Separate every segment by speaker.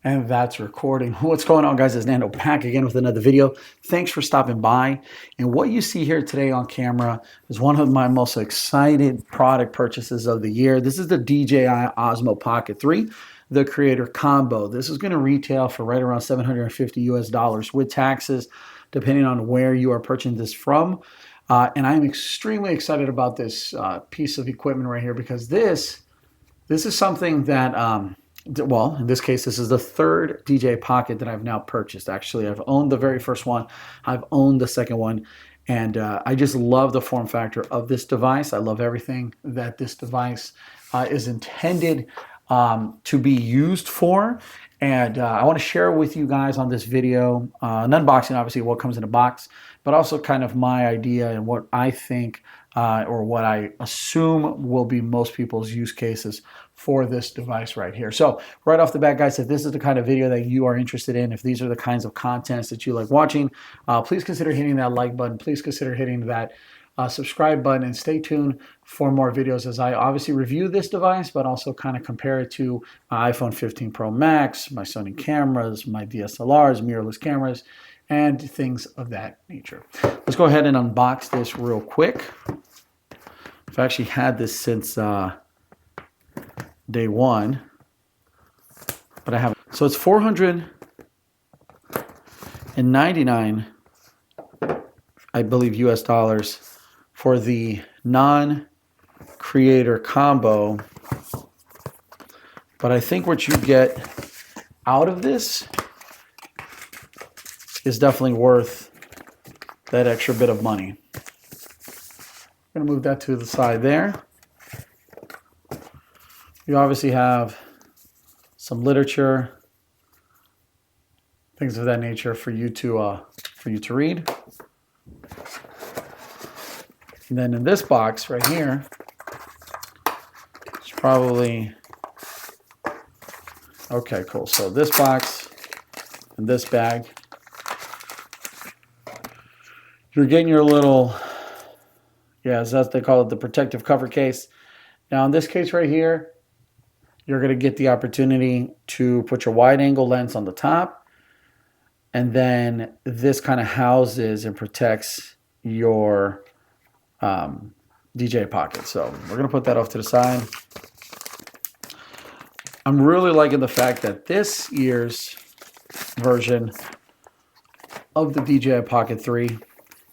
Speaker 1: And that's recording. What's going on, guys? It's Nando back again with another video. Thanks for stopping by. And what you see here today on camera is one of my most excited product purchases of the year. This is the DJI Osmo Pocket 3, the creator combo. This is going to retail for right around $750 with taxes, depending on where you are purchasing this from. And I'm extremely excited about this piece of equipment right here because this is something that well, in this case, this is the third DJI Pocket that I've now purchased. Actually, I've owned the very first one. I've owned the second one. And I just love the form factor of this device. I love everything that this device is intended to be used for. And I want to share with you guys on this video an unboxing, obviously, what comes in a box, but also kind of my idea and what I think or what I assume will be most people's use cases for this device right here. So right off the bat, guys, if this is the kind of video that you are interested in, if these are the kinds of contents that you like watching, please consider hitting that like button. Please consider hitting that subscribe button and stay tuned for more videos as I obviously review this device, but also kind of compare it to my iPhone 15 Pro Max, my Sony cameras, my DSLRs, mirrorless cameras, and things of that nature. Let's go ahead and unbox this real quick. I've actually had this since day one, but I haven't. So it's $499, I believe, US dollars for the non-creator combo. But I think what you get out of this is definitely worth that extra bit of money. I'm going to move that to the side there. You obviously have some literature, things of that nature for you to read. And then in this box right here, it's probably okay. Cool. So this box and this bag, you're getting your little, as they call it, the protective cover case. Now in this case right here, you're going to get the opportunity to put your wide angle lens on the top. And then this kind of houses and protects your DJI Pocket. So we're going to put that off to the side. I'm really liking the fact that this year's version of the DJI Pocket 3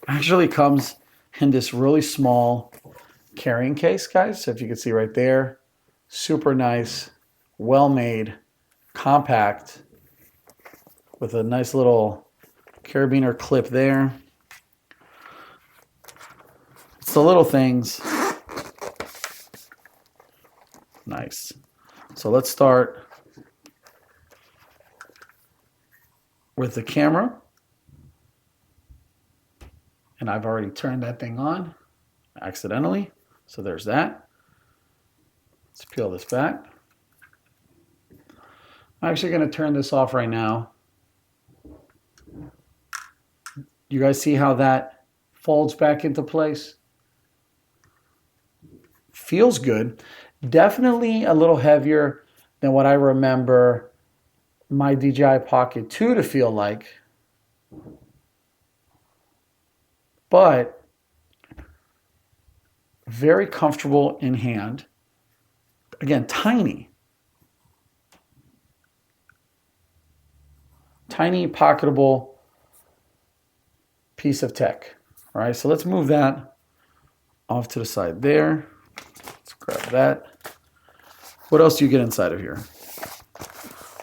Speaker 1: actually comes in this really small carrying case, guys. So if you can see right there, super nice, well-made, compact, with a nice little carabiner clip there. It's the little things. Nice. So let's start with the camera. And I've already turned that thing on accidentally. So there's that. Let's peel this back. I'm actually going to turn this off right now. You guys see how that folds back into place? Feels good. Definitely a little heavier than what I remember my DJI Pocket 2 to feel like. But very comfortable in hand. Again, tiny. Tiny, pocketable piece of tech. All right, so let's move that off to the side there. Let's grab that. What else do you get inside of here?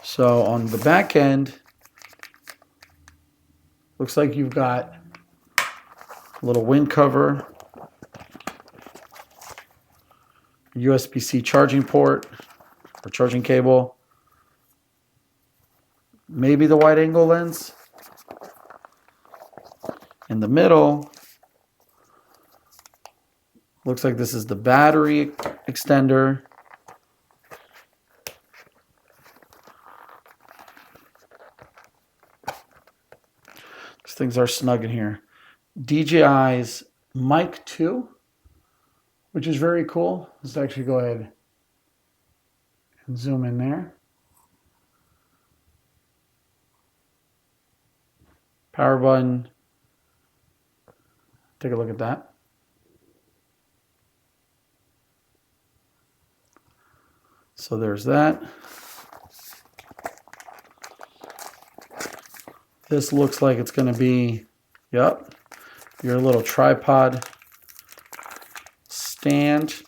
Speaker 1: So on the back end, looks like you've got a little wind cover, USB-C charging port or charging cable, maybe the wide angle lens. In the middle, looks like this is the battery extender. These things are snug in here. DJI's Mic 2, which is very cool. Let's actually go ahead and zoom in there. Power button. Take a look at that. So there's that. This looks like it's going to be, yep, your little tripod stand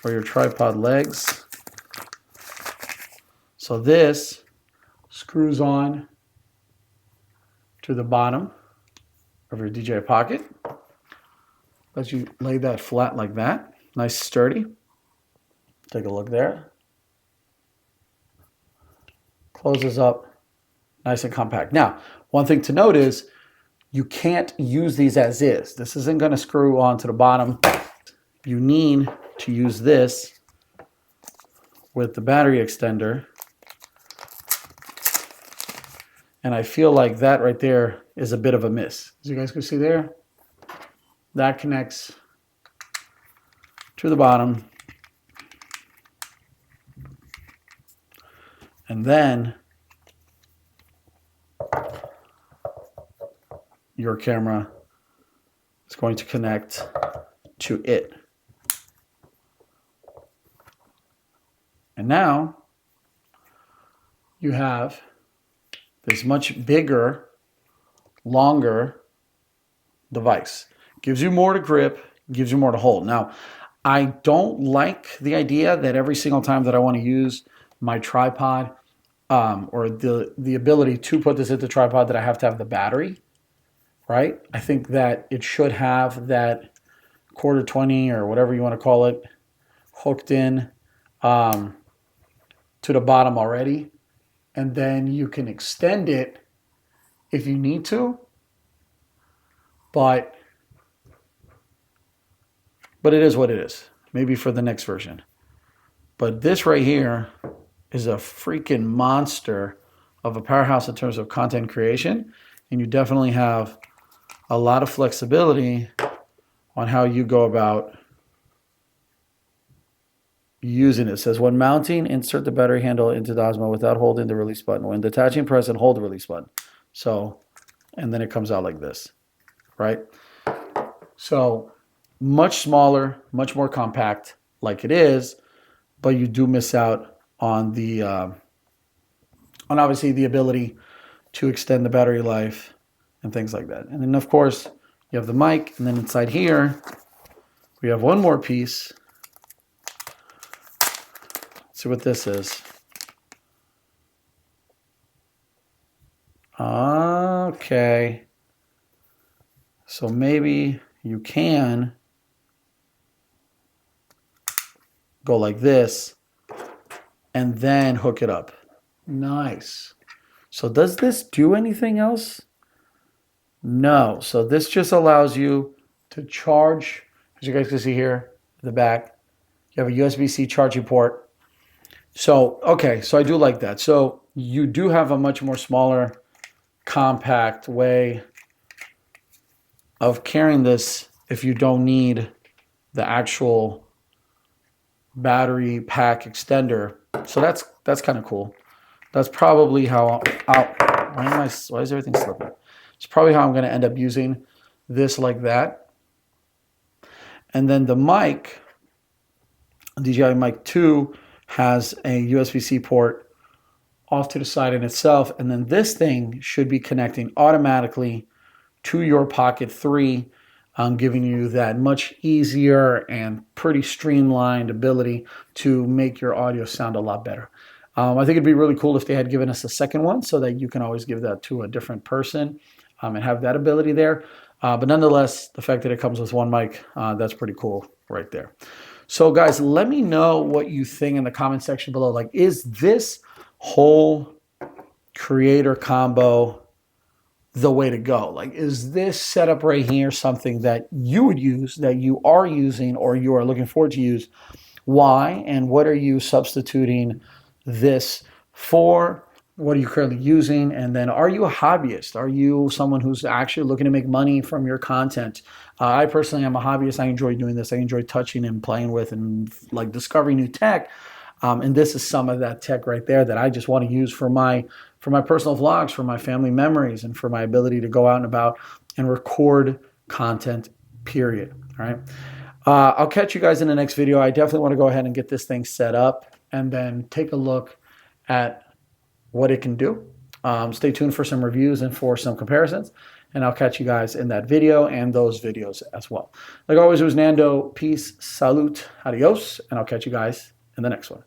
Speaker 1: or your tripod legs. So this screws on to the bottom of your DJI Pocket. Let you lay that flat like that. Nice sturdy. Take a look there. Closes up nice and compact. Now, one thing to note is you can't use these as is. This isn't going to screw onto the bottom. You need to use this with the battery extender. And I feel like that right there is a bit of a miss. As you guys can see there, that connects to the bottom. And then your camera is going to connect to it. And now you have this much bigger, longer device. Gives you more to grip, gives you more to hold. Now, I don't like the idea that every single time that I want to use my tripod or the ability to put this into tripod that I have to have the battery, right? I think that it should have that quarter 20 or whatever you want to call it hooked in to the bottom already. And then you can extend it if you need to. But it is what it is. Maybe for the next version. But this right here is a freaking monster of a powerhouse in terms of content creation. And you definitely have a lot of flexibility on how you go about using it. It says, when mounting, insert the battery handle into the Osmo without holding the release button. When detaching, press and hold the release button. So, and then it comes out like this, right? So, much smaller, much more compact like it is, but you do miss out on the, on obviously the ability to extend the battery life and things like that. And then of course, you have the mic, and then inside here, we have one more piece. Let's see what this is. Okay. So maybe you can go like this and then hook it up. Nice. So does this do anything else? No. So this just allows you to charge, as you guys can see here in the back. You have a USB-C charging port. So, okay, so I do like that. So you do have a much more smaller, compact way of carrying this if you don't need the actual battery pack extender. So that's kind of cool. That's probably how why is everything slipping? It's probably how I'm going to end up using this like that. And then the mic, DJI Mic 2, has a USB-C port off to the side in itself. And then this thing should be connecting automatically to your Pocket 3, giving you that much easier and pretty streamlined ability to make your audio sound a lot better. I think it'd be really cool if they had given us a second one so that you can always give that to a different person and have that ability there. But nonetheless, the fact that it comes with one mic, that's pretty cool right there. So guys, let me know what you think in the comment section below. Like, is this whole creator combo the way to go? Like, is this setup right here something that you would use, that you are using, or you are looking forward to use? Why? And what are you substituting this for? What are you currently using? And then, are you a hobbyist? Are you someone who's actually looking to make money from your content? I personally am a hobbyist. I enjoy doing this. I enjoy touching and playing with and like discovering new tech. And this is some of that tech right there that I just want to use for my personal vlogs, for my family memories, and for my ability to go out and about and record content, period. All right. I'll catch you guys in the next video. I definitely want to go ahead and get this thing set up and then take a look at what it can do. Stay tuned for some reviews and for some comparisons. And I'll catch you guys in that video and those videos as well. Like always, it was Nando. Peace, salute, adios, and I'll catch you guys in the next one.